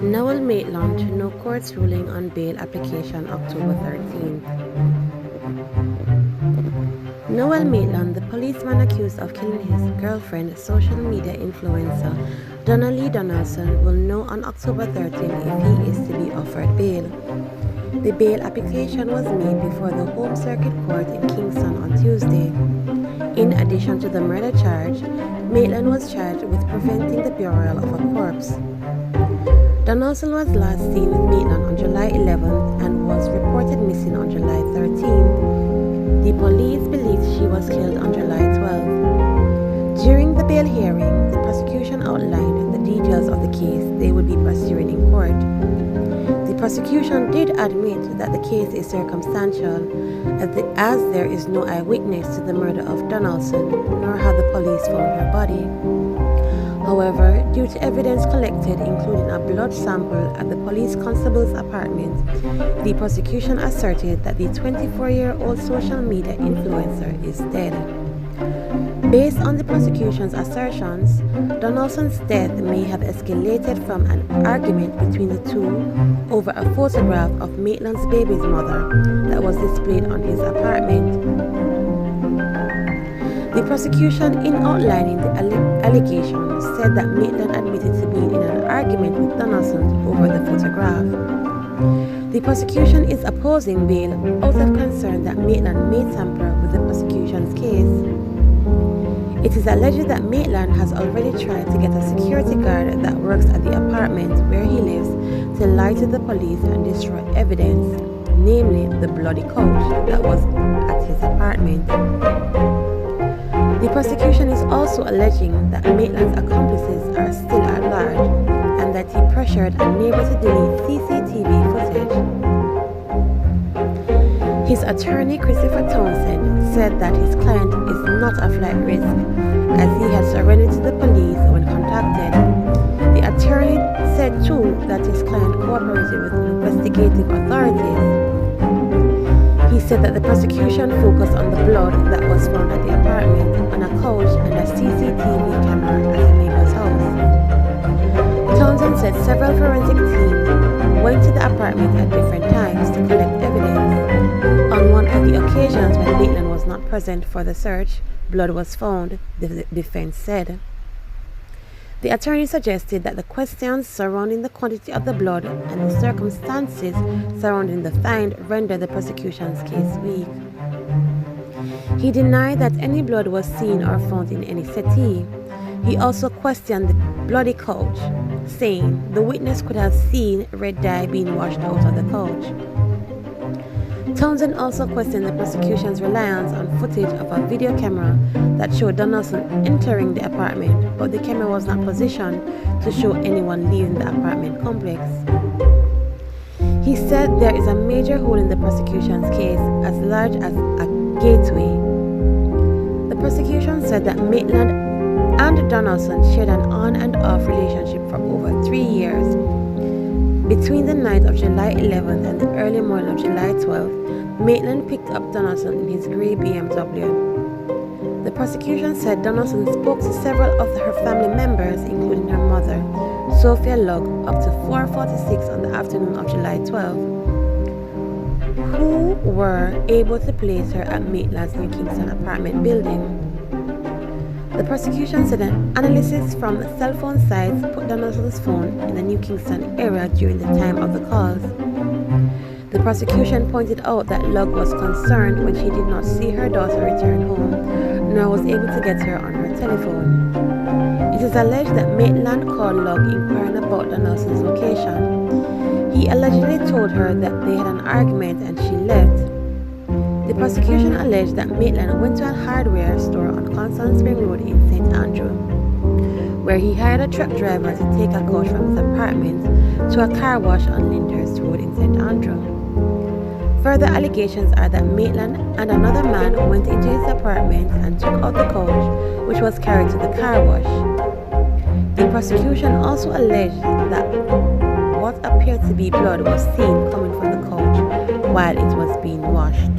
Noel Maitland to no court's ruling on bail application October 13th. Noel Maitland, the policeman accused of killing his girlfriend, social media influencer Donnelly Donaldson, will know on October 13th if he is to be offered bail. The bail application was made before the Home Circuit Court in Kingston on Tuesday. In addition to the murder charge, Maitland was charged with preventing the burial of a corpse. Donaldson was last seen with Maitland on July 11th and was reported missing on July 13th. The police believed she was killed on July 12th. During the bail hearing, the prosecution outlined the details of the case they would be pursuing in court. The prosecution did admit that the case is circumstantial, as there is no eyewitness to the murder of Donaldson, nor how the police found her body. However, due to evidence collected, including a blood sample at the police constable's apartment, the prosecution asserted that the 24-year-old social media influencer is dead. Based on the prosecution's assertions, Donaldson's death may have escalated from an argument between the two over a photograph of Maitland's baby's mother that was displayed on his apartment. The prosecution, in outlining the allegation, said that Maitland admitted to being in an argument with Donaldson over the photograph. The prosecution is opposing bail out of concern that Maitland may tamper with the prosecution's case. It is alleged that Maitland has already tried to get a security guard that works at the apartment where he lives to lie to the police and destroy evidence, namely the bloody couch that was at his apartment. The prosecution is also alleging that Maitland's accomplices are still at large and that he pressured a neighbor to delete CCTV footage. His attorney, Christopher Townsend, said that his client is not a flight risk, as he had surrendered to the police when contacted. The attorney said too that his client cooperated with investigative authorities. He said that the prosecution focused on the blood that was found at the apartment, on a couch, and a CCTV camera at the neighbor's house. Townsend said several forensic teams went to the apartment at different times to collect evidence. On one of the occasions when Maitland was not present for the search, blood was found, the defense said. The attorney suggested that the questions surrounding the quantity of the blood and the circumstances surrounding the find render the prosecution's case weak. He denied that any blood was seen or found in any settee. He also questioned the bloody couch, saying the witness could have seen red dye being washed out of the couch. Townsend also questioned the prosecution's reliance on footage of a video camera that showed Donaldson entering the apartment, but the camera was not positioned to show anyone leaving the apartment complex. He said there is a major hole in the prosecution's case as large as a gateway. The prosecution said that Maitland and Donaldson shared an on and off relationship for over 3 years. Between the night of July 11th and the early morning of July 12th, Maitland picked up Donaldson in his grey BMW. The prosecution said Donaldson spoke to several of her family members, including her mother, Sophia Lugg, up to 4:46 on the afternoon of July 12th, who were able to place her at Maitland's New Kingston apartment building. The prosecution said an analysis from cell phone sites put Donaldson's phone in the New Kingston area during the time of the calls. The prosecution pointed out that Lugg was concerned when she did not see her daughter return home, nor was able to get her on her telephone. It is alleged that Maitland called Lugg inquiring about Donaldson's location. He allegedly told her that they had an argument and she left. The prosecution alleged that Maitland went to a hardware store on Constant Spring Road in St. Andrew, where he hired a truck driver to take a couch from his apartment to a car wash on Lyndhurst Road in St. Andrew. Further allegations are that Maitland and another man went into his apartment and took out the couch, which was carried to the car wash. The prosecution also alleged that what appeared to be blood was seen coming from the couch while it was being washed.